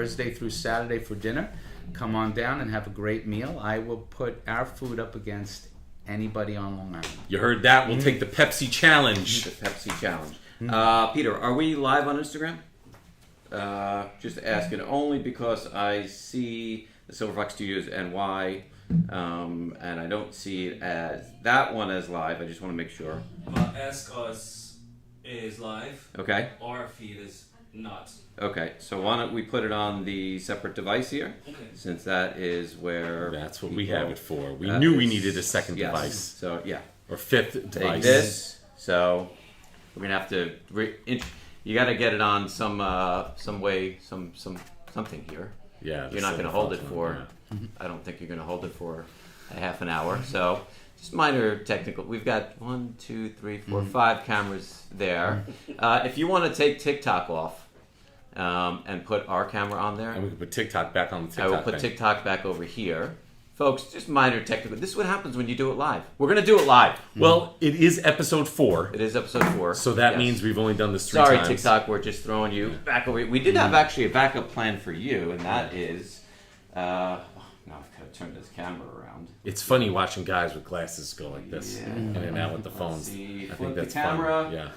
Thursday through Saturday for dinner. Come on down and have a great meal. I will put our food up against anybody on Long Island. You heard that? We'll take the Pepsi challenge. The Pepsi challenge. Peter, are we live on Instagram? Just asking only because I see the Silver Fox Studios NY, and I don't see it as that one as live. I just want to make sure. Ask Us is live. Okay. Our feed is not. Okay. So why don't we put it on the separate device here? Okay. Since that is where That's what we have it for. We knew we needed a second yes. device. So yeah. Or fifth Take device. this. So we're gonna have to. You got to get it on some way, something here. Yeah. You're not going to hold it for. I don't think you're going to hold it for a half an hour. So just minor technical. We've got 1, 2, 3, 4, 5 cameras there. If you want to take TikTok off and put our camera on there, And we can put TikTok back on the TikTok I will put thing. TikTok back over here. Folks, just minor technical. This is what happens when you do it live. We're going to do it live. Well, it is episode 4. It is episode 4. So that Yes. means we've only done this 3 Sorry, times. TikTok, we're just throwing you back over. We did have actually a backup plan for you, and that is, now I've got to turn this camera around. It's funny watching guys with glasses go like this Yeah. in and out with the phones. see. I Flip think the that's camera. fun. Yeah.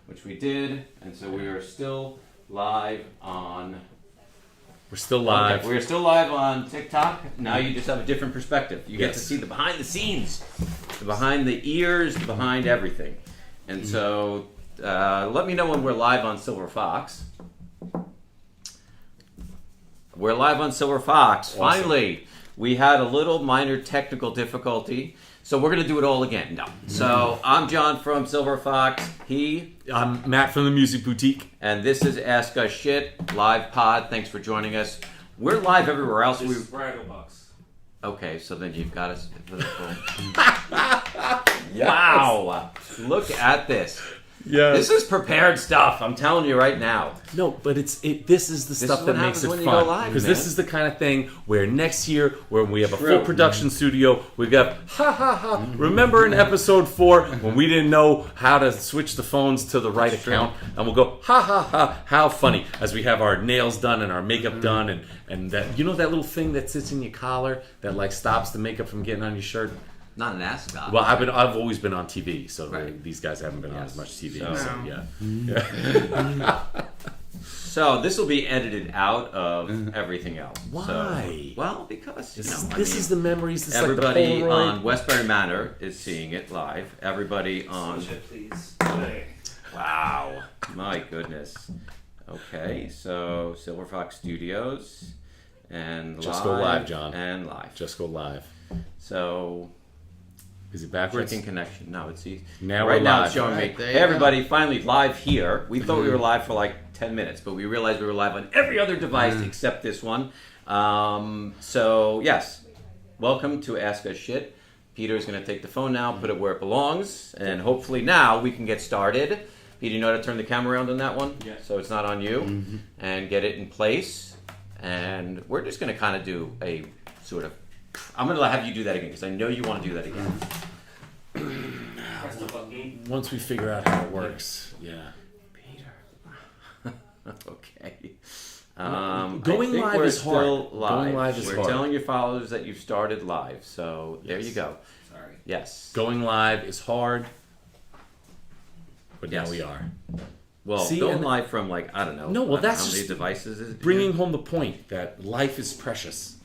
Which we did, and so we are still live on. We're still live. Okay, we're still live on TikTok. Now you just have a different perspective. You get Yes. to see the behind the scenes, the behind the ears, the behind everything. And so, let me know when we're live on Silver Fox. We're live on Silver Fox. Awesome. Finally, we had a little minor technical difficulty, so we're going to do it all again. No. So I'm John from Silver Fox. I'm Matt from the Music Boutique. And this is Ask Us Shit live pod. Thanks for joining us. We're live everywhere else. This is Bridal Box. Okay, so then you've got us. Wow! Look at this. Yeah. This is prepared stuff. I'm telling you right now. No, but this is the stuff is that what makes happens it when you go fun. live, Because man. this is the kind of thing where next year, when we have a True. full production studio, we got ha ha ha. Remember in episode 4 when we didn't know how to switch the phones to the right account, and we'll go ha ha ha. How funny as we have our nails done and our makeup done, and that that little thing that sits in your collar that like stops the makeup from getting on your shirt. Not an ascot. Well, I've always been on TV, so Right. these guys haven't been on Yes. as much TV. So- So, yeah. So this will be edited out of everything else. Why? So, well, because This is the memories. This everybody is like the Polaroid. on Westbury Manor is seeing it live. Everybody on. Switch it, please. Hey. Wow, my goodness. Okay, so Silver Fox Studios and Just go live, John. and live. Just go live. So Is it backwards? checking connection. No, it's easy. Now right we're now live. it's showing Right, me. there Hey you everybody, finally live here. We thought we were live for like 10 minutes, but we realized we were live on every other device except this one. So yes, welcome to Ask Us Shit. Peter's going to take the phone now, put it where it belongs, and hopefully now we can get started. Peter, you know how to turn the camera around on that one? Yeah. So it's not on you, and get it in place. And we're just going to kind of do a sort of. I'm going to have you do that again because I know you want to do that again. Press the button. Once we figure out how it works, yeah. Peter. Okay. Going I think live we're is hard. still live. Going live is we're hard. telling your followers that you've started live. So there Yes. you go. Sorry. Yes. Going live is hard, but Yes. now we are. Well, See, going and- live from like I don't know. No, well, I don't know that's how many just devices is it? Bringing home the point that life is precious.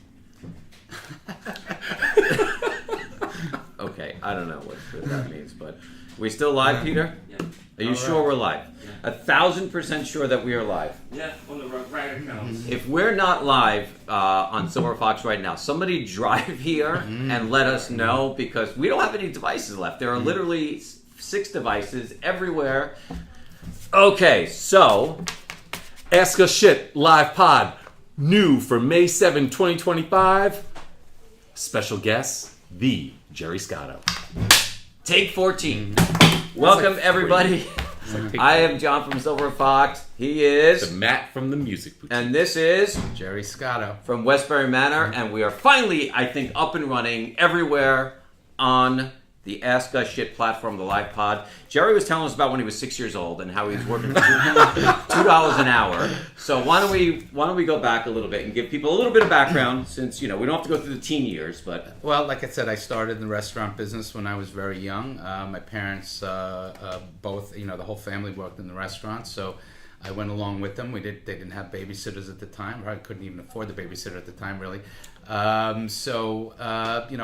Okay, I don't know what that means, but we still live, Peter? Yeah. Are you All sure right. we're live? 1,000% sure that we are live. Yeah, on the right account. If we're not live on Silver Fox right now, somebody drive here and let us know because we don't have any devices left. There are literally 6 devices everywhere. Okay, so Ask Us Shit live pod, new for May 7, 2025. Special guest, the Jerry Scotto. take 14. Welcome everybody. I am John from Silver Fox. He The is, Matt from the Music Boutique. and this is Jerry Scotto. from Westbury Manor, and we are finally, I think, up and running everywhere on the Ask Us Shit platform, the live pod. Jerry was telling us about when he was 6 years old and how he was working for $2 an hour. So why don't we go back a little bit and give people a little bit of background, since we don't have to go through the teen years, but Well, like I said, I started in the restaurant business when I was very young. My parents both, the whole family worked in the restaurant, so I went along with them. They didn't have babysitters at the time, or I couldn't even afford the babysitter at the time, really. I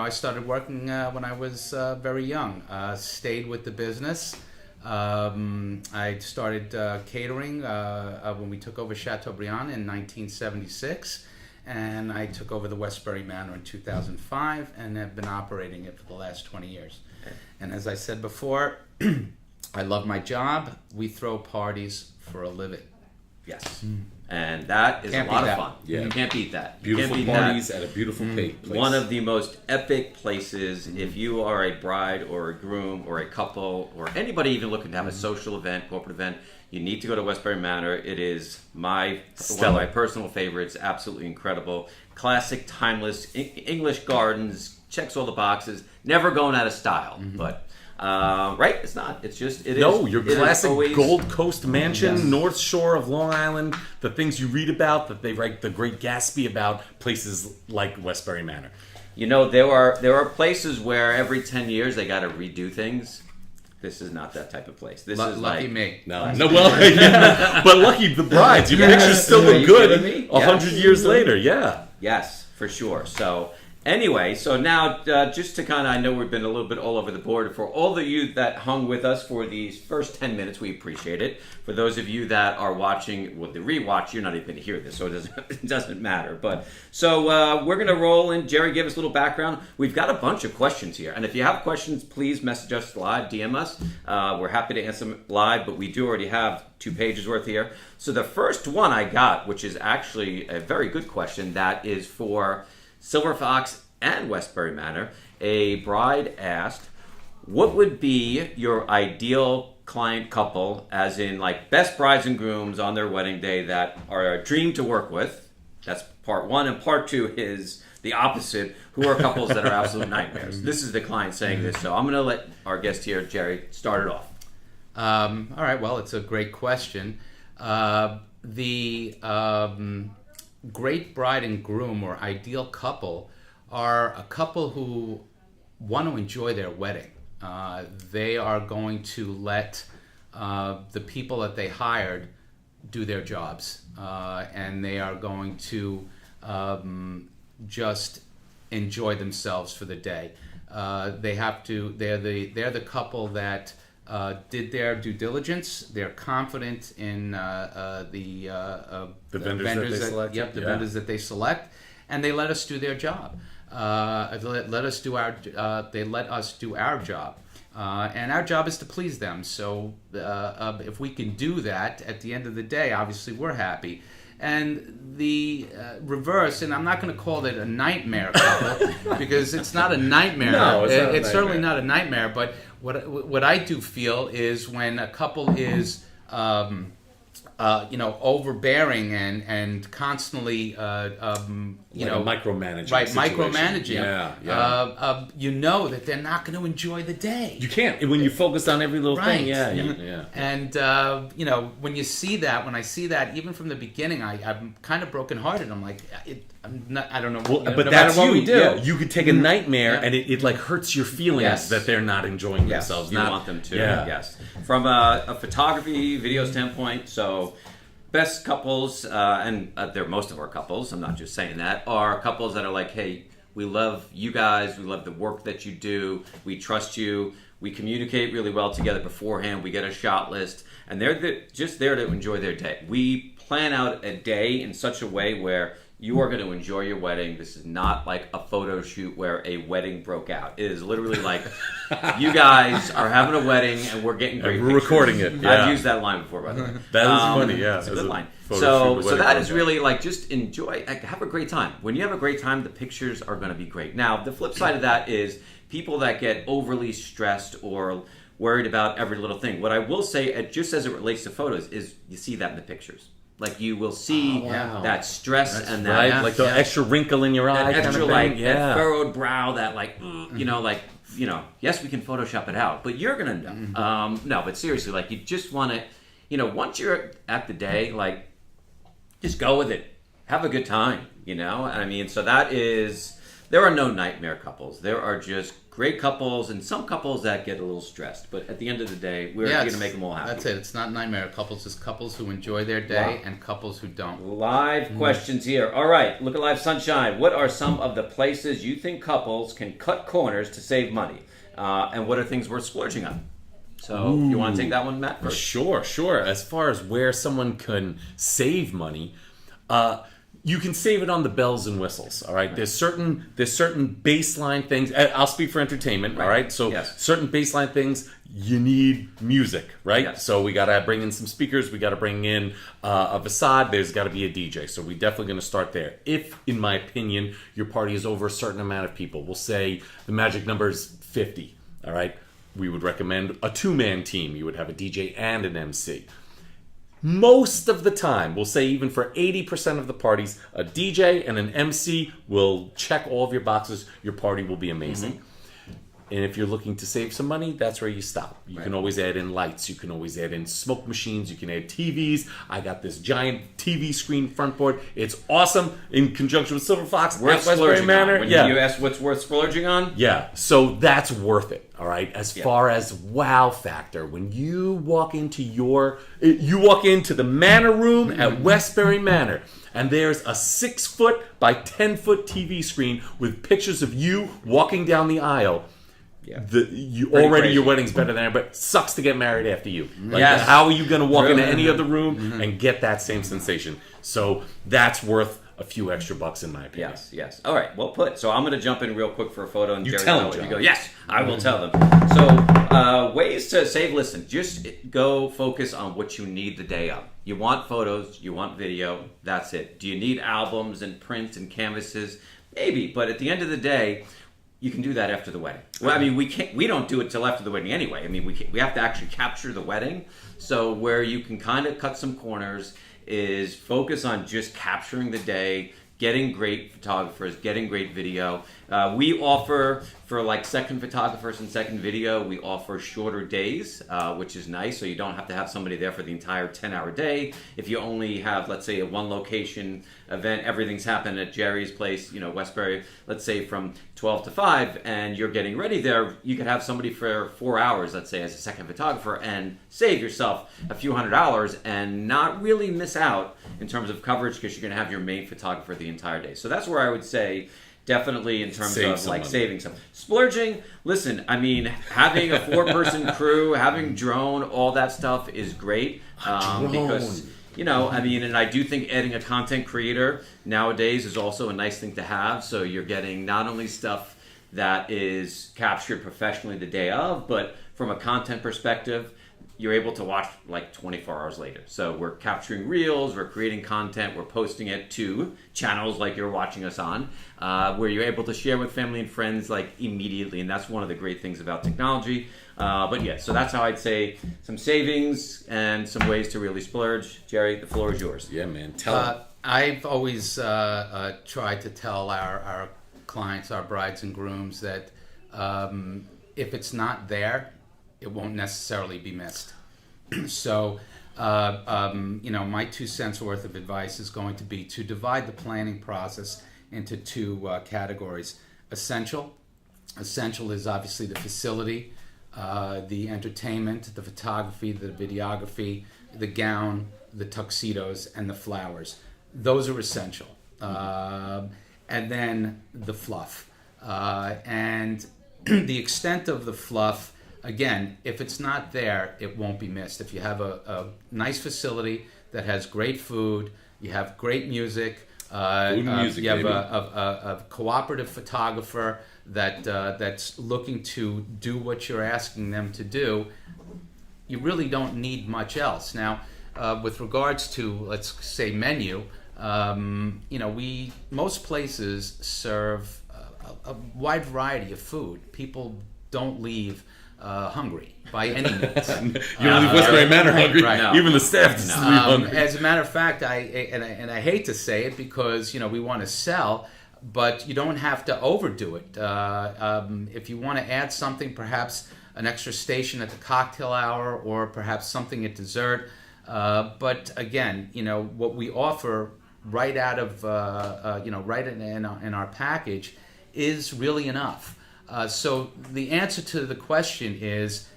started working when I was very young. Stayed with the business. I started catering when we took over Chateaubriand in 1976, and I took over the Westbury Manor in 2005, and have been operating it for the last 20 years. And as I said before, I love my job. We throw parties for a living. yes. And that is Can't a lot beat of that. fun. Yeah. You can't beat that. Beautiful you can't beat parties that. at a beautiful place. One of the most epic places, if you are a bride or a groom or a couple or anybody even looking to have a social event, corporate event, you need to go to Westbury Manor. It is one of my personal favorites. Absolutely incredible. Classic, timeless, English gardens, checks all the boxes. Never going out of style, but... right? It's not. It's just, it is. No, your it is classic always- Gold Coast mansion, Yes. North Shore of Long Island, the things you read about, that they write The Great Gatsby about, places like Westbury Manor. There are places where every 10 years they got to redo things. This is not that type of place. This is Lucky like... me. But lucky the brides. Your pictures still Are look you good kidding me? 100 Yes. years later, yeah. Yes, for sure. So anyway, so now just to kind of, I know we've been a little bit all over the board. For all of you that hung with us for these first 10 minutes, we appreciate it. For those of you that are watching, well, the rewatch, you're not even going to hear this, so it doesn't matter. But so we're going to roll in. Jerry, give us a little background. We've got a bunch of questions here. And if you have questions, please message us live, DM us. We're happy to answer them live, but we do already have 2 pages worth here. So the first one I got, which is actually a very good question, that is for Silver Fox and Westbury Manor. A bride asked, what would be your ideal client couple, as in like best brides and grooms on their wedding day that are a dream to work with? That's part 1. And part 2 is the opposite. Who are couples that are absolute nightmares? This is the client saying this. So I'm going to let our guest here, Jerry, start it off. All right, well, it's a great question. The great bride and groom, or ideal couple, are a couple who want to enjoy their wedding. They are going to let the people that they hired do their jobs, and they are going to just enjoy themselves for the day. They're the couple that did their due diligence. They're confident in the vendors that they select. Yep, the vendors that they select, and they let us do their job. Let us do our. They let us do our job, and our job is to please them. So if we can do that, at the end of the day, obviously we're happy. And the reverse, and I'm not going to call it a nightmare couple because it's not a nightmare. No, it's not a it's certainly nightmare. not a nightmare. But what I do feel is when a couple is overbearing and constantly micromanaging. right, situation. micromanaging. Yeah. You know that they're not going to enjoy the day. You can't when you focus on every little Right. thing. Yeah. And when you see that, when I see that, even from the beginning, I'm kind of brokenhearted. I'm like, I don't know. Well, no but matter that's what you. we do. Yeah, you could take a nightmare Yeah. and it like hurts your feelings Yes. that they're not enjoying Yes, themselves. you Not want them to. Yeah. Yes. From a photography, video standpoint, so best couples, and they're most of our couples, I'm not just saying that, are couples that are like, hey, we love you guys, we love the work that you do, we trust you, we communicate really well together beforehand, we get a shot list, and they're just there to enjoy their day. We plan out a day in such a way where you are going to enjoy your wedding. This is not like a photo shoot where a wedding broke out. It is literally like you guys are having a wedding and we're getting great And we're pictures. recording it, yeah. I've used that line before, by the way. That is funny, yeah. It's a As good a line. photo So shoot, the that wedding is broke really like just enjoy, like, have a great time. When you have a great time, the pictures are going to be great. Now, the flip side of that is people that get overly stressed or worried about every little thing. What I will say, just as it relates to photos, is you see that in the pictures. Like you will see wow. that stress and that Right? Yeah. Like the extra wrinkle in your eye. that kind extra of like thing. that Yeah. furrowed brow, that like like yes, we can Photoshop it out, but you're gonna know. No, but seriously, like, you just want to, once you're at the day, like, just go with it. Have a good time, I mean, so there are no nightmare couples. There are just great couples and some couples that get a little stressed. But at the end of the day, we're going to make them all happy. That's it. It's not nightmare couples. It's couples who enjoy their day and couples who don't. Live questions here. All right, look at Live Sunshine. What are some of the places you think couples can cut corners to save money? And what are things worth splurging on? So you want to take that one, Matt, first? Sure. As far as where someone can save money, you can save it on the bells and whistles. All right. There's certain baseline things. I'll speak for entertainment. All right. So certain baseline things, you need music, right? Yes. So we got to bring in some speakers. We got to bring in a facade. There's got to be a DJ. So we're definitely going to start there. If, in my opinion, your party is over a certain amount of people, we'll say the magic number is 50. All right. We would recommend a 2-man team. You would have a DJ and an MC. Most of the time, we'll say even for 80% of the parties, a DJ and an MC will check all of your boxes. Your party will be amazing. And if you're looking to save some money, that's where you stop. You can always add in lights. You can always add in smoke machines. You can add TVs. I got this giant TV screen front board. It's awesome in conjunction with Silver Fox at Westbury Manor. When you ask what's worth splurging on? Yeah, so that's worth it. All right. As far as wow factor, when you walk into the Manor room at Westbury Manor, and there's a 6-foot by 10-foot TV screen with pictures of you walking down the aisle. Yeah. Your wedding's better than ever, but sucks to get married after you. Like, how are you going to walk into any other room and get that same sensation? So that's worth a few extra bucks in my opinion. Yes. All right, well put. So I'm going to jump in real quick for a photo. And You Jerry, tell him, you John. go, yes, I will tell them. So ways to save, listen, just go focus on what you need the day of. You want photos, you want video, that's it. Do you need albums and prints and canvases? Maybe, but at the end of the day, you can do that after the wedding. Well, I mean, we don't do it till after the wedding anyway. I mean, we have to actually capture the wedding. So where you can kind of cut some corners is focus on just capturing the day, getting great photographers, getting great video. We offer, for like second photographers and second video, we offer shorter days, which is nice. So you don't have to have somebody there for the entire 10-hour day. If you only have, let's say, a one location event, everything's happened at Jerry's place, Westbury, let's say from 12 to 5, and you're getting ready there, you could have somebody for 4 hours, let's say, as a second photographer, and save yourself a few $100s and not really miss out in terms of coverage, because you're going to have your main photographer the entire day. So that's where I would say, definitely in terms of like saving some. Splurging, listen, I mean, having a 4-person crew, having drone, all that stuff is great. Because, I mean, and I do think adding a content creator nowadays is also a nice thing to have. So you're getting not only stuff that is captured professionally the day of, but from a content perspective, you're able to watch like 24 hours later. So we're capturing reels, we're creating content, we're posting it to channels like you're watching us on, where you're able to share with family and friends like immediately. And that's one of the great things about technology. But yeah, so that's how I'd say some savings and some ways to really splurge. Jerry, the floor is yours. Yeah, man. Tell them. I've always tried to tell our clients, our brides and grooms, that if it's not there, it won't necessarily be missed. So, my 2 cents worth of advice is going to be to divide the planning process into 2 categories. Essential is obviously the facility, the entertainment, the photography, the videography, the gown, the tuxedos, and the flowers. Those are essential. And then the fluff. And the extent of the fluff, again, if it's not there, it won't be missed. If you have a nice facility that has great food, you have great music, you have a cooperative photographer that's looking to do what you're asking them to do, you really don't need much else. Now, with regards to, let's say, menu, most places serve a wide variety of food. People don't leave hungry by any means. You don't leave Westbury Manor hungry. Right. No. Even the staff doesn't leave hungry. As a matter of fact, I hate to say it because we want to sell, but you don't have to overdo it. If you want to add something, perhaps an extra station at the cocktail hour, or perhaps something at dessert. But again, what we offer right out of right in our package is really enough. So the answer to the question is,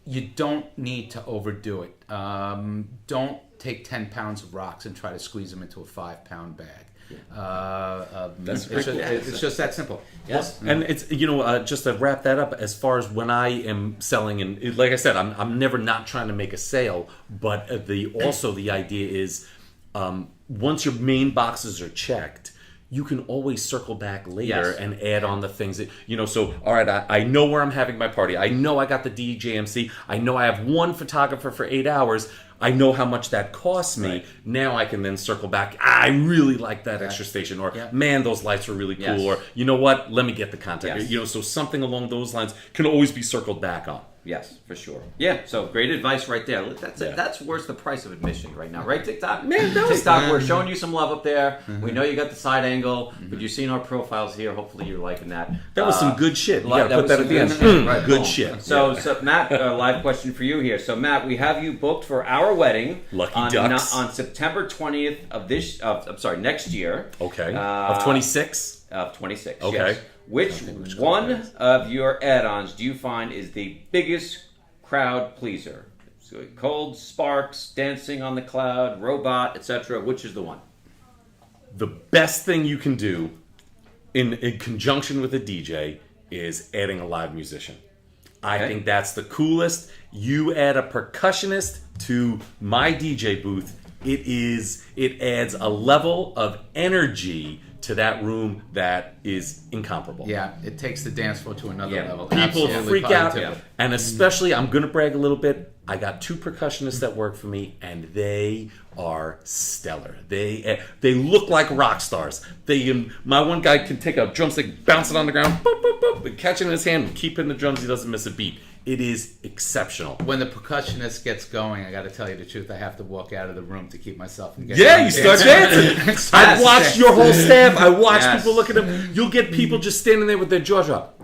you don't need to overdo it. Don't take 10 pounds of rocks and try to squeeze them into a 5-pound bag. It's just that simple. Yes. And it's just to wrap that up, as far as when I am selling, and like I said, I'm never not trying to make a sale, but the idea is, once your main boxes are checked, you can always circle back later and add on the things that, so, all right, I know where I'm having my party. I know I got the DJMC. I know I have one photographer for 8 hours. I know how much that costs me. Right. Now I can then circle back. I really like that extra station. Or, man, those lights were really cool. Yes. Or, you know what? Let me get the contact. Yes. So something along those lines can always be circled back on. Yes, for sure. Yeah, so great advice right there. That's worth the price of admission right now, right, TikTok? Man, TikTok, we're showing you some love up there. We know you got the side angle, but you've seen our profiles here. Hopefully you're liking that. That was some good shit. You that gotta put that at the end. Right, Good boom. shit. So Matt, a live question for you here. So Matt, we have you booked for our wedding Lucky Ducks on September 20th of next year. Okay. Of 26? Of 26, okay. Yes. Which one of your add-ons do you find is the biggest crowd pleaser? So cold, sparks, dancing on the cloud, robot, etc. Which is the one? The best thing you can do in conjunction with a DJ is adding a live musician. I think that's the coolest. You add a percussionist to my DJ booth, it adds a level of energy to that room that is incomparable. Yeah, it takes the dance floor to another level. People Absolutely, freak out, positively. and especially, I'm going to brag a little bit, I got 2 percussionists that work for me, and they are stellar. They look like rock stars. My one guy can take a drumstick, bounce it on the ground, boop, boop, boop, and catch it in his hand, and keep hitting the drums, he doesn't miss a beat. It is exceptional. When the percussionist gets going, I got to tell you the truth, I have to walk out of the room to keep myself from getting You start dancing. I've watched your whole staff. I watched people look at him. You'll get people just standing there with their jaw dropped.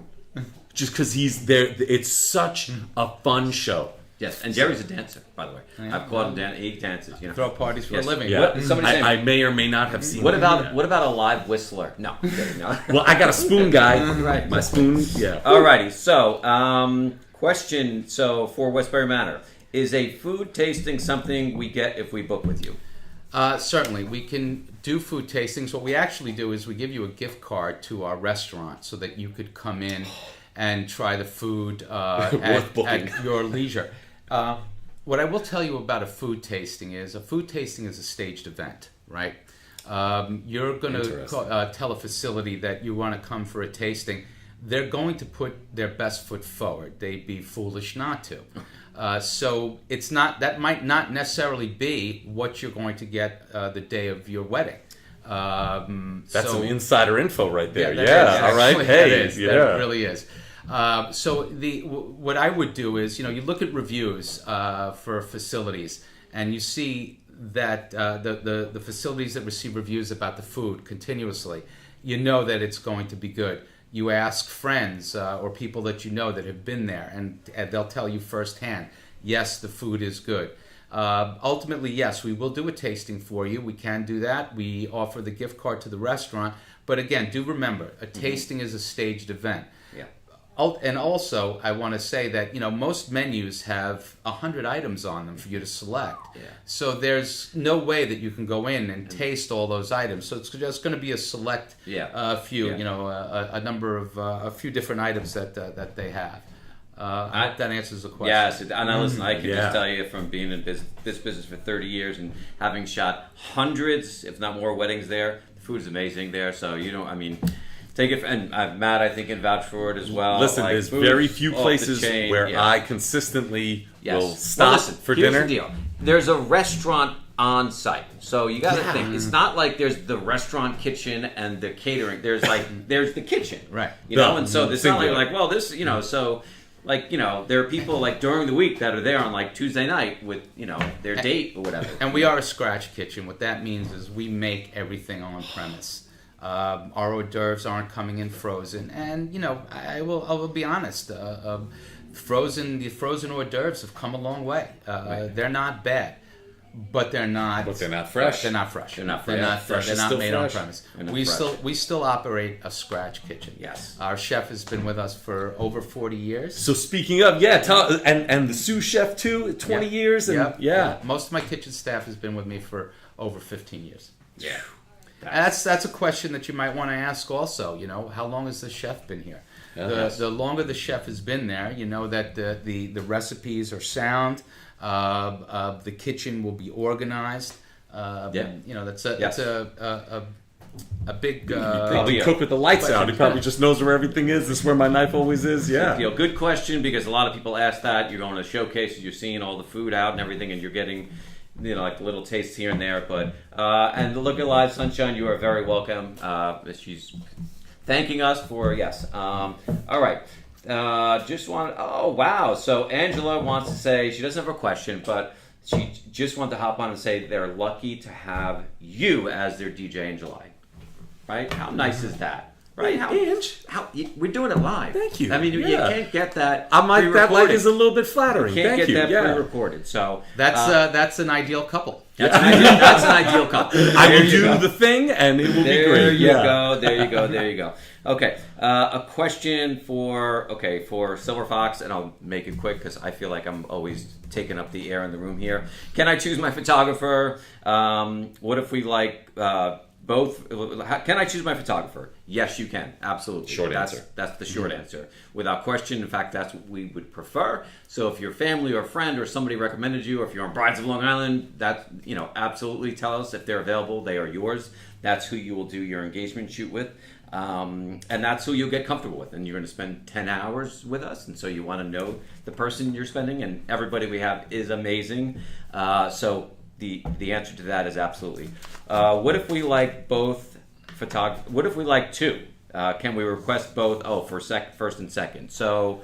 Just because he's there. It's such a fun show. Yes, and Jerry's a dancer, by the way. I've caught him he dances. Throw parties for a living. Yeah. Somebody say, I may or may not have seen what him. about a live whistler? No. No. Well, I got a spoon guy. Right. My spoon, yeah. Alrighty, so question, for Westbury Manor, is a food tasting something we get if we book with you? Certainly, we can do food tastings. What we actually do is we give you a gift card to our restaurant so that you could come in and try the food at your leisure. What I will tell you about a food tasting is a staged event, right? You're going to tell a facility that you want to come for a tasting. They're going to put their best foot forward. They'd be foolish not to. So that might not necessarily be what you're going to get the day of your wedding. That's some insider info right there. Yeah, all right. Hey, that really is. So what I would do is, you look at reviews for facilities, and you see that the facilities that receive reviews about the food continuously, you know that it's going to be good. You ask friends or people that you know that have been there, and they'll tell you firsthand, yes, the food is good. Ultimately, yes, we will do a tasting for you. We can do that. We offer the gift card to the restaurant. But again, do remember, a tasting is a staged event. Yeah. And also, I want to say that, most menus have 100 items on them for you to select. Yeah. So there's no way that you can go in and taste all those items. So it's just going to be a select few, a number of, a few different items that they have. I hope that answers the question. Yes, and listen, I can just tell you from being in this business for 30 years and having shot hundreds, if not more, weddings there, the food is amazing there. So, take it, and Matt, I think, can vouch for it as well. Listen, there's very few places where I consistently will stop for dinner. Here's the deal. There's a restaurant on site. So you got to think, it's not like there's the restaurant kitchen and the catering. There's there's the kitchen. Right. And so it's not like, well, this, so... there are people during the week that are there on Tuesday night with, their date or whatever. And we are a scratch kitchen. What that means is we make everything on premise. Our hors d'oeuvres aren't coming in frozen, and I will be honest. The frozen hors d'oeuvres have come a long way. They're not bad, but they're not. But they're not fresh. They're not fresh. They're not They're fresh. not Fresh They're is not still made on fresh. premise. They're not We still operate a scratch kitchen. Yes. Our chef has been with us for over 40 years. So speaking of, and the sous chef too, 20 Yep. years, and Yep. Most of my kitchen staff has been with me for over 15 years. Yeah. And that's a question that you might want to ask also. How long has the chef been here? Yes. The longer the chef has been there, you know that the recipes are sound. The kitchen will be organized. That's a big. Probably deal. cook with the lights Question. out. He probably just knows where everything is. This is where my knife always is. Yeah. Good question, because a lot of people ask that. You're going to showcases, you're seeing all the food out and everything, and you're getting, like little tastes here and there. But and the Look at Live Sunshine, you are very welcome. She's thanking us for yes. All right. Oh wow. So Angela wants to say she doesn't have a question, but she just wanted to hop on and say they're lucky to have you as their DJ in July. Right? How nice is that? Right? We're doing it live. Thank you. I mean, you Yeah. can't get that. That like pre-recorded. is a little bit flattering. You can't Thank get you. that Yeah. pre-recorded. So that's an ideal couple. that's an ideal couple. I There will you do go. the thing, and it will be There great. you Yeah. go. There you go. There you go. Okay. A question for Silver Fox, and I'll make it quick because I feel like I'm always taking up the air in the room here. Can I choose my photographer? What if we like both? Can I choose my photographer? Yes, you can. Absolutely. Short answer. That's the short answer, without question. In fact, that's what we would prefer. So if your family or friend or somebody recommended you, or if you're on Brides of Long Island, that absolutely tell us if they're available. They are yours. That's who you will do your engagement shoot with. And that's who you'll get comfortable with, and you're going to spend 10 hours with us, and so you want to know the person you're spending, and everybody we have is amazing. So the answer to that is absolutely. What if we like both photography? What if we like two? Can we request both? Oh, for first and second. So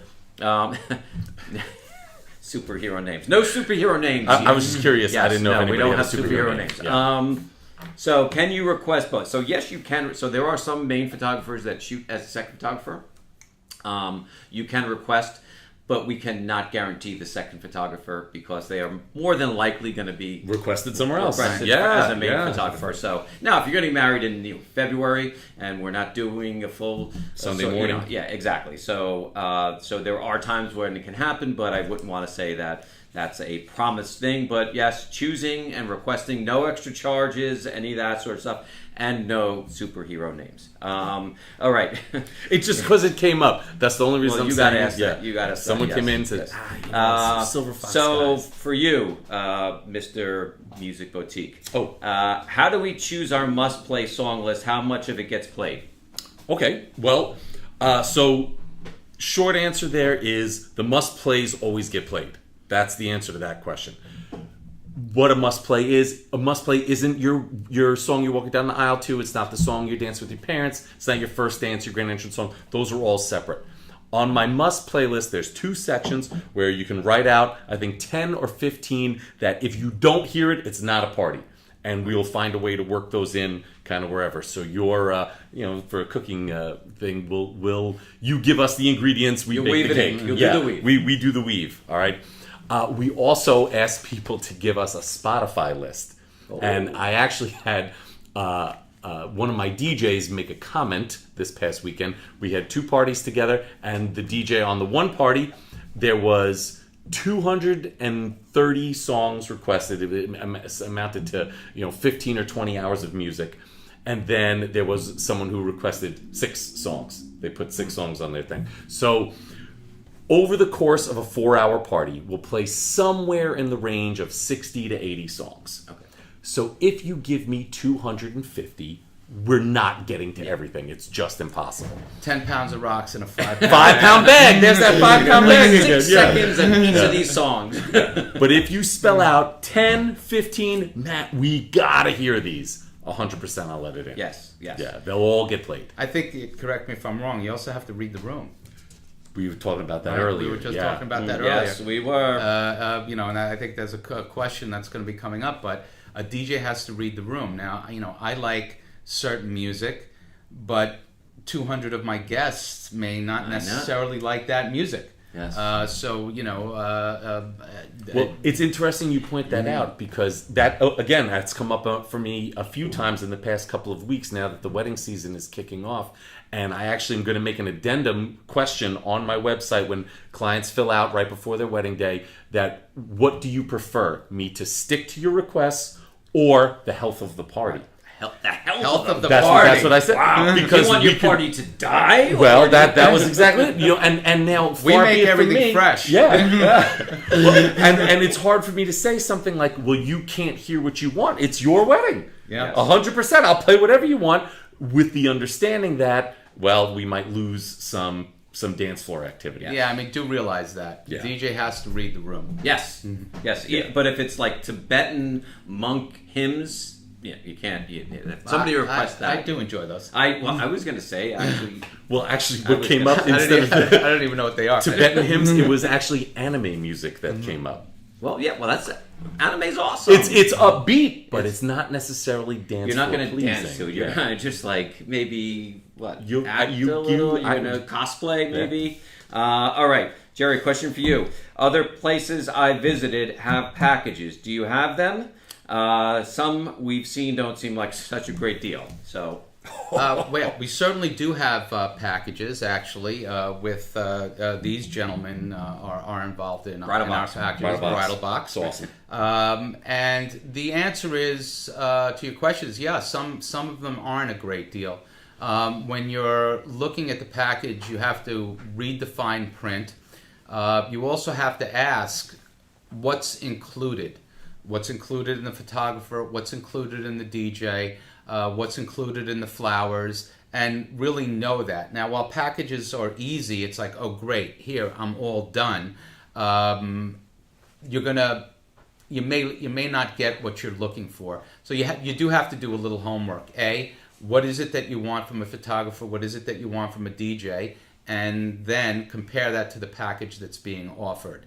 superhero names. No superhero names. I was just curious. Yes, I didn't know if we anybody don't had have a superhero names. Yeah. So can you request both? So yes, you can. So there are some main photographers that shoot as a second photographer. You can request, but we cannot guarantee the second photographer because they are more than likely going to be Requested somewhere else. requested as a main photographer. So now, if you're getting married in February and we're not doing a full Sunday morning. yeah, exactly. So so there are times when it can happen, but I wouldn't want to say that that's a promised thing. But yes, choosing and requesting, no extra charges, any of that sort of stuff, and no superhero names. All right. It's just because it came up. That's the only reason Well, I'm you saying gotta it. ask that. You gotta say Someone yes. came in and said, Yes. Silver Fox So guys. for you, Mr. Music Boutique, Oh. how do we choose our must-play song list? How much of it gets played? Okay, well, so short answer there is the must plays always get played. That's the answer to that question. What a must play isn't your song you're walking down the aisle to. It's not the song you dance with your parents. It's not your first dance, your grand entrance song. Those are all separate. On my must playlist, there's 2 sections where you can write out, I think, 10 or 15 that if you don't hear it, it's not a party. And we'll find a way to work those in kind of wherever. So your, for a cooking thing, you give us the ingredients, we You'll bake weave the it in. cake. You'll do the weave. We do the weave, all right? We also ask people to give us a Spotify list. Oh. And I actually had one of my DJs make a comment this past weekend. We had 2 parties together, and the DJ on the one party, there was 230 songs requested. It amounted to 15 or 20 hours of music. And then there was someone who requested 6 songs. They put 6 songs on their thing. So over the course of a 4-hour party, we'll play somewhere in the range of 60 to 80 songs. Okay. So if you give me 250, we're not getting to everything. It's just impossible. 10 pounds of rocks in a 5 5-pound bag. There's that 5-pound bag again. 6 Yeah. seconds in each of these songs. But if you spell out 10, 15, Matt, we gotta hear these. 100% I'll let it in. Yes. Yeah, they'll all get played. I think, correct me if I'm wrong, you also have to read the room. We were talking about that Right? earlier. We were just yeah. talking about that Yes, earlier. we were. And I think there's a question that's going to be coming up, but a DJ has to read the room. Now, I like certain music. but 200 of my guests may not necessarily like that music. Yes. So Well, it's interesting you point that out, because that, again, that's come up for me a few times in the past couple of weeks now that the wedding season is kicking off. And I actually am going to make an addendum question on my website when clients fill out right before their wedding day that, what do you prefer, me to stick to your requests or the health of the party? The health of the That's party. what I said. Wow. Because you want your party to die? Well, that was exactly it. And now we far make be it from everything me, fresh. Yeah. and it's hard for me to say something like, well, you can't hear what you want. It's your wedding. Yeah. 100%. I'll play whatever you want, with the understanding that, well, we might lose some dance floor activity. Yeah, I mean, do realize that. Yeah. The DJ has to read the room. Yes. Yes. Yeah. But if it's like Tibetan monk hymns, you can't. If somebody requests that. I do enjoy those. I was going to say, actually. Well, actually, what came up instead of I don't even know what they are. Tibetan hymns, it was actually anime music that came up. Well, yeah. Well, that's anime's awesome. It's upbeat, but it's not necessarily dance. You're not going to dance to it. You're going to just like maybe act you- a little. You're I- going to cosplay maybe. All right, Jerry. Question for you. Other places I visited have packages. Do you have them? Some we've seen don't seem like such a great deal. So. Well, we certainly do have packages, actually, with these gentlemen are involved in our packages. Bridal Box. That's awesome. And the answer is, to your question is, yeah, some of them aren't a great deal. When you're looking at the package, you have to read the fine print. You also have to ask what's included. What's included in the photographer, what's included in the DJ, what's included in the flowers, and really know that. Now, while packages are easy, it's like, oh, great, here, I'm all done. You may not get what you're looking for. So you do have to do a little homework. What is it that you want from a photographer? What is it that you want from a DJ? And then compare that to the package that's being offered.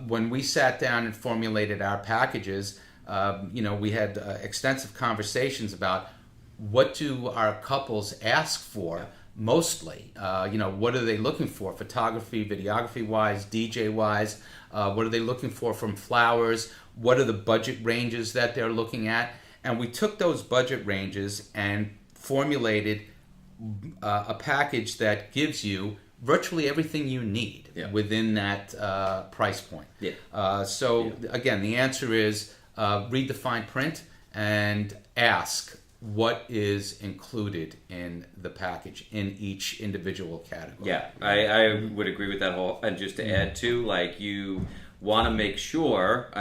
When we sat down and formulated our packages, we had extensive conversations about what do our couples ask for mostly. What are they looking for? Photography, videography-wise, DJ-wise. What are they looking for from flowers? What are the budget ranges that they're looking at? And we took those budget ranges and formulated a package that gives you virtually everything you need within that price point. Again, the answer is read the fine print and ask what is included in the package in each individual category. Yeah, I would agree with that whole. And just to add to, like, you want to make sure,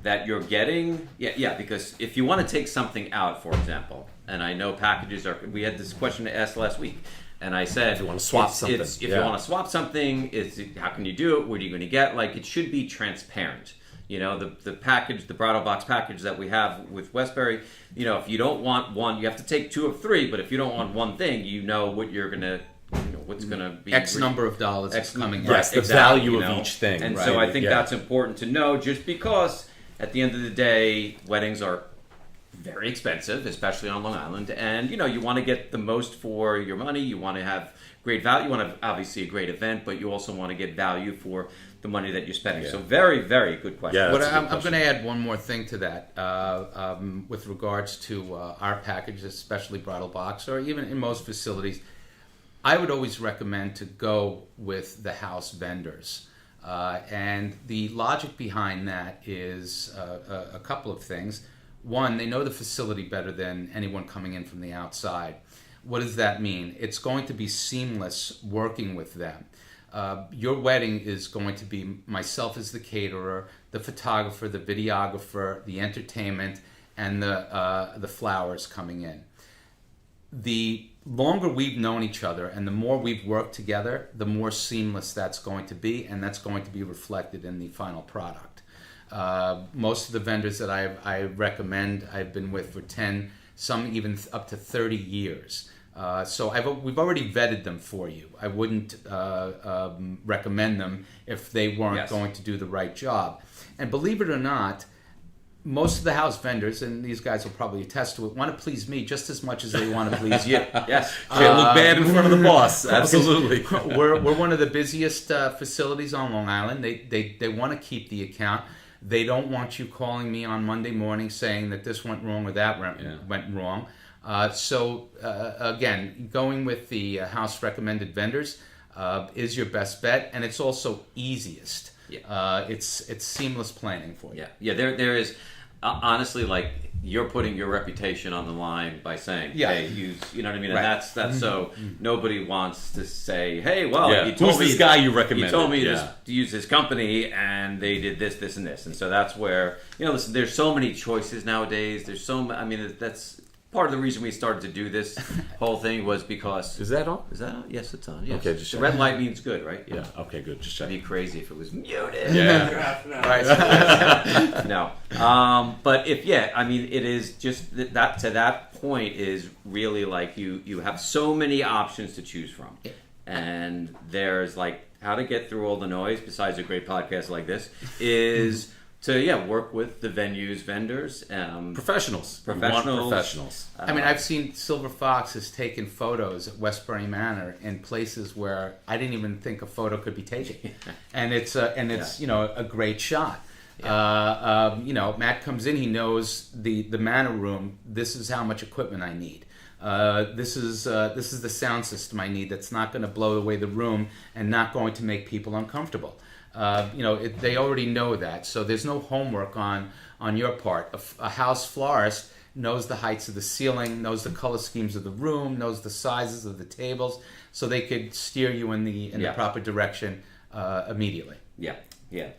that you're getting, because if you want to take something out, for example, and I know packages are, we had this question asked last week, and I said, If you want to swap something. If you want to swap something, how can you do it? What are you going to get? Like, it should be transparent. The package, the Bridal Box package that we have with Westbury, if you don't want one, you have to take two of three, but if you don't want one thing, you know what you're going to, what's going to be. X number of dollars is coming Yes, out. the Exactly, value of each thing. And right? so I think that's important to know, just because at the end of the day, weddings are very expensive, especially on Long Island, and you want to get the most for your money. You want to have great value. You want to have, obviously, a great event, but you also want to get value for the money that you're spending. So very, very good question. Yeah, But I'm going to add one more thing to that with regards to our packages, especially Bridal Box, or even in most facilities. I would always recommend to go with the house vendors. And the logic behind that is a couple of things. One, they know the facility better than anyone coming in from the outside. What does that mean? It's going to be seamless working with them. Your wedding is going to be myself as the caterer, the photographer, the videographer, the entertainment, and the flowers coming in. The longer we've known each other and the more we've worked together, the more seamless that's going to be, and that's going to be reflected in the final product. Most of the vendors that I recommend, I've been with for 10, some even up to 30 years. So we've already vetted them for you. I wouldn't recommend them if they weren't going to do the right job. And believe it or not, most of the house vendors, and these guys will probably attest to it, want to please me just as much as they want to please you. Yes. Can't look bad in front of the boss. Absolutely. We're one of the busiest facilities on Long Island. They want to keep the account. They don't want you calling me on Monday morning saying that this went wrong or that went wrong. So again, going with the house recommended vendors is your best bet, and it's also easiest. Yeah. It's seamless planning for you. Yeah. There is honestly, like, you're putting your reputation on the line by saying, hey, use, you know what I mean? And Right. that's so nobody wants to say, hey, well, Yeah. you told Who's me this guy you recommended? You told me Yeah. to use this company, and they did this, this, and this. And so that's where, listen, there's so many choices nowadays. There's I mean, that's part of the reason we started to do this whole thing was because... Is that on? Is that on? Yes, it's on. Yes. Okay, just the check. red light means good, right? Yeah. Okay, good. Just check. It'd be crazy if it was muted. Yeah. Draft now. Right. No. But I mean, it is just that to that point is really like you have so many options to choose from. And there's like how to get through all the noise besides a great podcast like this is to work with the venues vendors. Professionals. We want Professionals. professionals. I mean, I've seen Silver Fox has taken photos at Westbury Manor in places where I didn't even think a photo could be taken, and it's a great shot. Matt comes in, he knows the Manor room. This is how much equipment I need. This is the sound system I need. That's not going to blow away the room and not going to make people uncomfortable. They already know that, so there's no homework on your part. A house florist knows the heights of the ceiling, knows the color schemes of the room, knows the sizes of the tables, so they could steer you in the proper direction immediately. Yeah.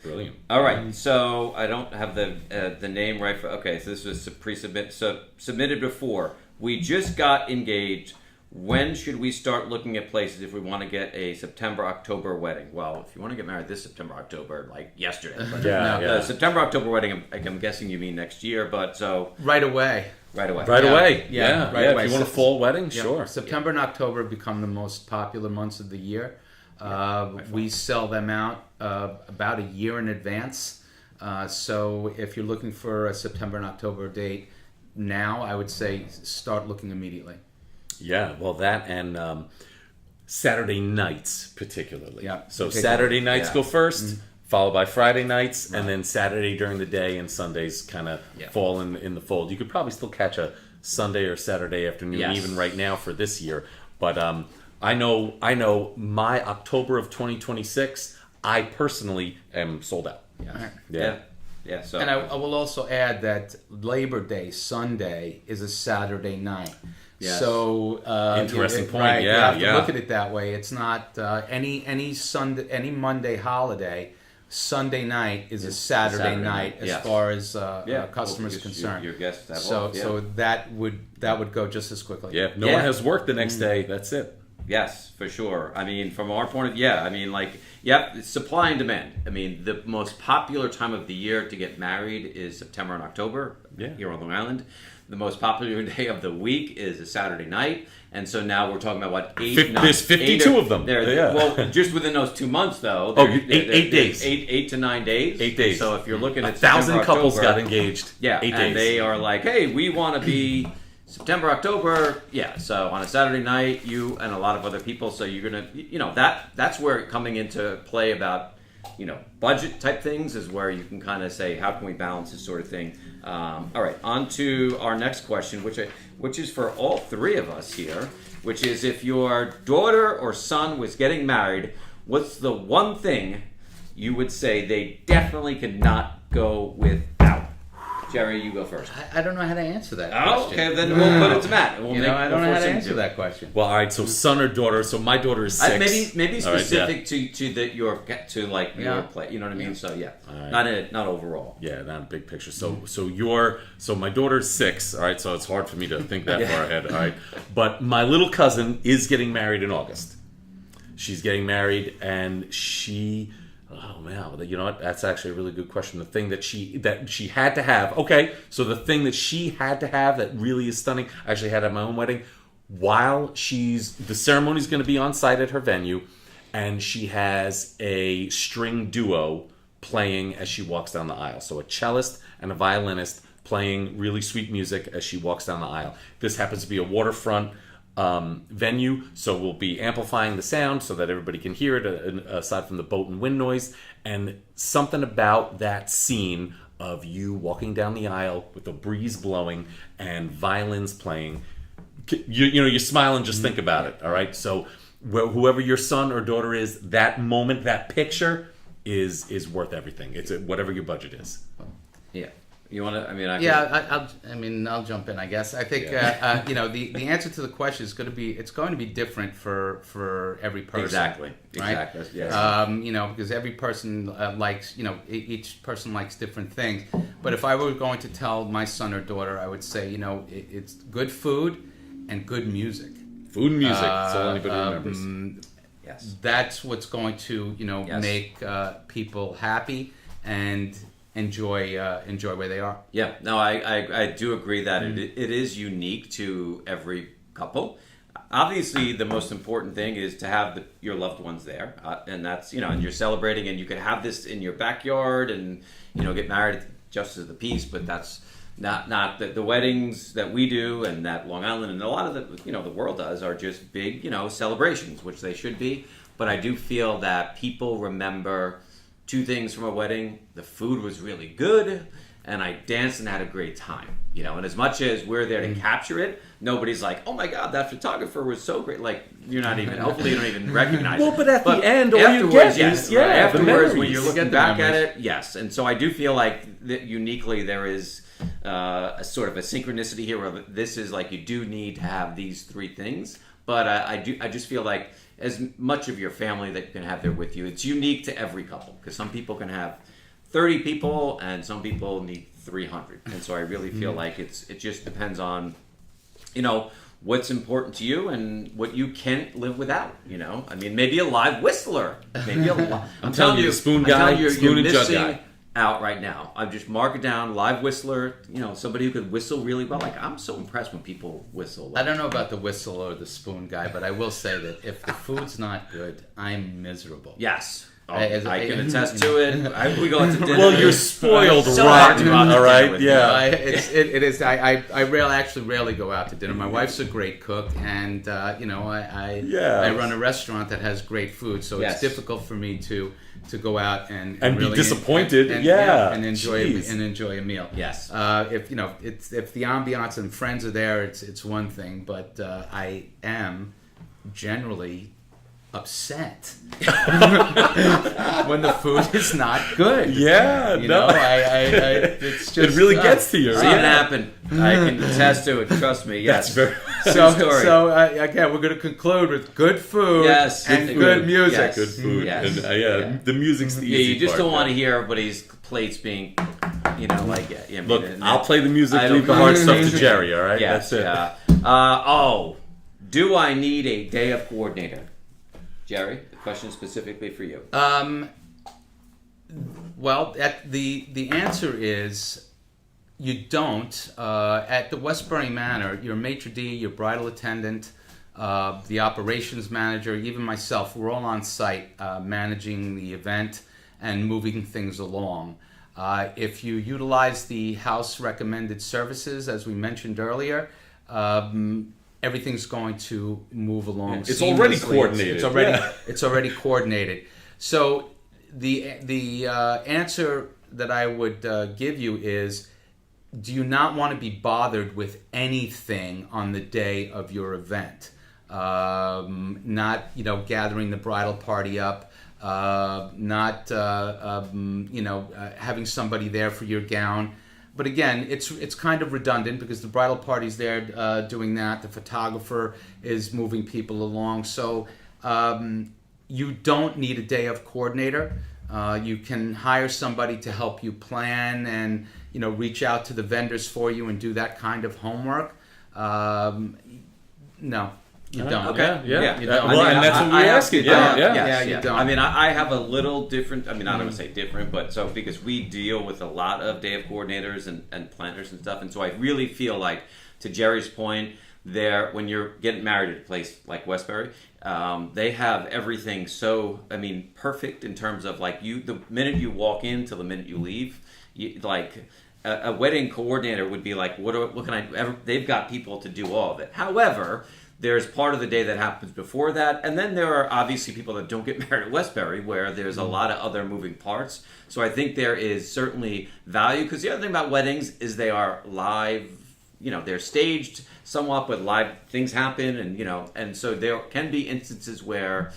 Brilliant. All right. So I don't have the name right for. Okay. So this was pre-submit. So submitted before. We just got engaged. When should we start looking at places if we want to get a September, October wedding? Well, if you want to get married this September, October, like yesterday. But September, October wedding, I'm guessing you mean next year, but so... Right away. Right away. Right away. Yeah, right away. If you want a fall wedding, Yeah. sure. September and October become the most popular months of the year. We sell them out about a year in advance. So if you're looking for a September and October date now, I would say start looking immediately. Yeah, well, that and Saturday nights particularly. Yeah. So Okay. Saturday nights Yeah. go first, followed by Friday nights, and then Saturday during the day, and Sundays kind of fall in the fold. You could probably still catch a Sunday or Saturday afternoon, Yes. even right now for this year. But I know my October of 2026, I personally am sold out. Yeah. So And I will also add that Labor Day, Sunday, is a Saturday night. Yes. So Interesting point. Right, you Yeah, have to look at it that way. It's not any Sunday, any Monday holiday. Sunday night is a Saturday night as far as customers concerned. Your guests have So off, so that would go just as quickly. Yeah, if no one has work the next day, that's it. Yes, for sure. I mean, from our point of view, it's supply and demand. I mean, the most popular time of the year to get married is September and October here on Long Island. The most popular day of the week is a Saturday night. And so now we're talking about There's 52 of them. Well, just within those 2 months, though. Eight days. 8 to 9 days. 8 days. So if you're looking at 1,000 September, couples October, got engaged. Yeah, 8 and days. they are like, hey, we want to be September, October. Yeah, so on a Saturday night, you and a lot of other people. So you're going to, that's where coming into play about, budget type things is where you can kind of say, how can we balance this sort of thing? All right, on to our next question, which is for all three of us here, which is if your daughter or son was getting married, what's the one thing you would say they definitely could not go without? Jerry, you go first. I don't know how to answer that Oh, question. okay, then we'll put it to Matt. I don't know how to answer that question. Well, all right. So son or daughter. So my daughter is 6. Maybe All right, specific to your play. You know what I mean? So right. not overall. Yeah, not a big picture. So my daughter's 6. All right. So it's hard for me to think that far ahead. All right. But my little cousin is getting married in August. She's getting married, and she. Oh man, you know what? That's actually a really good question. The thing that she had to have. Okay, so the thing that she had to have that really is stunning. I actually had at my own wedding. While the ceremony's going to be on site at her venue, and she has a string duo playing as she walks down the aisle. So a cellist and a violinist playing really sweet music as she walks down the aisle. This happens to be a waterfront venue, so we'll be amplifying the sound so that everybody can hear it, aside from the boat and wind noise. And something about that scene of you walking down the aisle with the breeze blowing and violins playing, you smile and just think about it. All right, so whoever your son or daughter is, that moment, that picture is worth everything. It's whatever your budget is. Yeah. You want to? I mean, I'll jump in. I guess I think the answer to the question is going to be different for every person. Exactly. Right? Yes. Because every person likes each person likes different things. But if I were going to tell my son or daughter, I would say it's good food and good music. Food and music. That's all anybody remembers. Yes. That's what's going to make people happy and enjoy where they are. Yeah, no, I do agree that it is unique to every couple. Obviously, the most important thing is to have your loved ones there, and that's and you're celebrating, and you can have this in your backyard, and get married just as the piece. But that's not the weddings that we do, and that Long Island and a lot of the world does are just big celebrations, which they should be. But I do feel that people remember two things from a wedding: the food was really good, and I danced and had a great time. And as much as we're there to capture it, nobody's like, "Oh my God, that photographer was so great!" Like you're not even. Hopefully, you don't even recognize it. But at the end, all you get is afterwards when you're the looking back at it, yes. And so I do feel like that uniquely there is a sort of a synchronicity here, where this is like you do need to have these three things. But I just feel like as much of your family that you can have there with you, it's unique to every couple, because some people can have 30 people and some people need 300. And so I really feel like it just depends on what's important to you and what you can't live without. I mean, maybe a live whistler, maybe I'm telling you, the spoon guy, spoon and jug guy out right now. I'm just mark it down, live whistler, somebody who could whistle really well. Like, I'm so impressed when people whistle. I don't know about the whistle or the spoon guy, but I will say that if the food's not good, I'm miserable. yes. I can attest to it. We go out to dinner. Well, you're spoiled so hard to rotten, go out to all dinner right? with Yeah. It is. I rarely go out to dinner. My wife's a great cook, and I run a restaurant that has great food, so Yes. it's difficult for me to go out and be really disappointed. and enjoy Jeez. a meal. Yes. If the ambiance and friends are there, it's one thing, but I am generally upset when the food is not good. Yeah, It's just it really gets to you. See it happen. I can attest to it. Trust me. Yes. So again, we're going to conclude with good food and good music. Yes. Good food. Yes. And the music's the easy You just part, don't want to hear everybody's plates being, Look, I'll play the music, leave the hard stuff to Jerry, all right? Yes, That's it. Do I need a day of coordinator? Jerry, the question is specifically for you. Well, the answer is you don't. At the Westbury Manor, your maitre d', your bridal attendant, the operations manager, even myself, we're all on site managing the event and moving things along. If you utilize the house recommended services, as we mentioned earlier, everything's going to move along. It's already seamlessly. coordinated. It's already coordinated. So the answer that I would give you is: do you not want to be bothered with anything on the day of your event? Not gathering the bridal party up. Not having somebody there for your gown. But again, it's kind of redundant because the bridal party's there doing that. The photographer is moving people along. So you don't need a day of coordinator. You can hire somebody to help you plan and reach out to the vendors for you and do that kind of homework. No. You don't. Okay. Yeah. You don't. Well, and that's what we ask you. You don't. I mean, I have a little different. I mean, I don't want to say different, but because we deal with a lot of day of coordinators and planners and stuff, and so I really feel like, to Jerry's point, when you're getting married at a place like Westbury, they have everything so perfect in terms of the minute you walk in till the minute you leave, a wedding coordinator would be like, what can I ever? They've got people to do all of it. However, there's part of the day that happens before that, and then there are obviously people that don't get married at Westbury, where there's a lot of other moving parts. So I think there is certainly value, because the other thing about weddings is they are live. They're staged somewhat, but live things happen, and so there can be instances where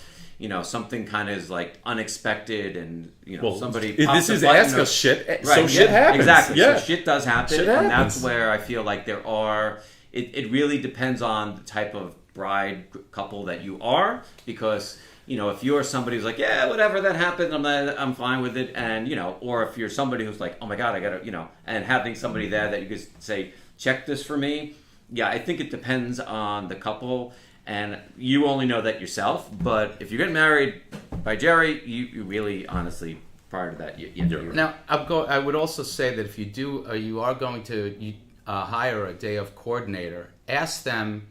something kind of is like unexpected, and somebody pops this is a button ask or- us shit, Right, so shit happens. exactly. Yeah. So shit does happen, Shit and happens. that's where I feel like there are. It really depends on the type of bride couple that you are, because if you're somebody who's like, yeah, whatever, that happened, I'm fine with it, and or if you're somebody who's like, oh my god, I gotta, and having somebody there that you could say, check this for me. Yeah, I think it depends on the couple, and you only know that yourself. But if you're getting married by Jerry, you really, honestly, prior to that, you're Now, I would also say that if you are going to hire a day of coordinator, ask them,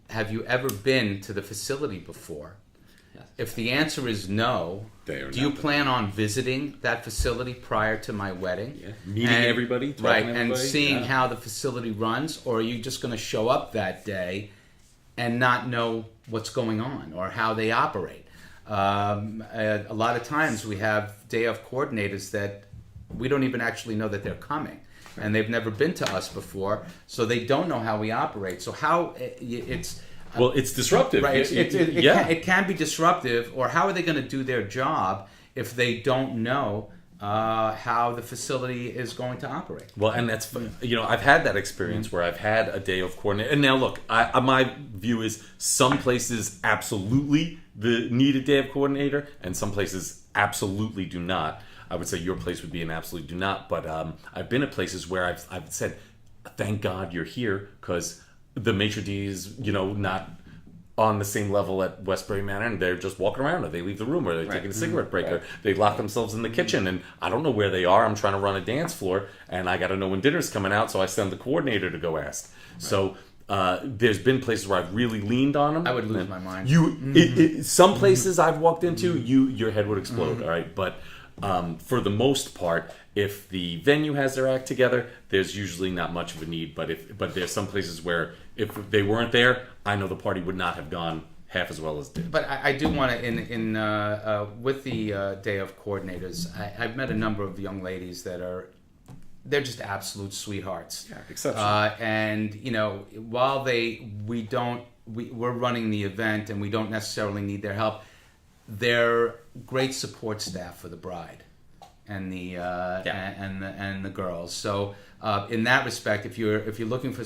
have you ever been to the facility before? Yes. If the answer is no, They are do you not. plan on visiting that facility prior to my wedding? Yeah. Meeting everybody, talking right, to and everybody, seeing yeah. how the facility runs, or are you just going to show up that day and not know what's going on or how they operate? A lot of times we have day of coordinators that we don't even actually know that they're coming, and they've never been to us before, so they don't know how we operate. So how it's Well, it's disruptive. right? Yeah. It can be disruptive. Or how are they going to do their job if they don't know how the facility is going to operate? Well, and that's I've had that experience where I've had a day of coordinate. And now look, my view is some places absolutely need a day of coordinator, and some places absolutely do not. I would say your place would be an absolute do not. But I've been at places where I've said, thank God you're here, because the maitre d' is not on the same level at Westbury Manor, and they're just walking around, or they leave the room, or they're taking a cigarette break, or they lock themselves in the kitchen, and I don't know where they are. I'm trying to run a dance floor, and I got to know when dinner's coming out, so I send the coordinator to go ask. Right. So there's been places where I've really leaned on them. I would lose my mind. Some places I've walked into, your head would explode. All right, but for the most part, if the venue has their act together, there's usually not much of a need. But there's some places where if they weren't there, I know the party would not have gone half as well as did. But I do want to, with the day of coordinators, I've met a number of young ladies that they're just absolute sweethearts. Yeah, exceptional. And while we're running the event and we don't necessarily need their help, they're great support staff for the bride and the and the girls. So in that respect, if you're looking for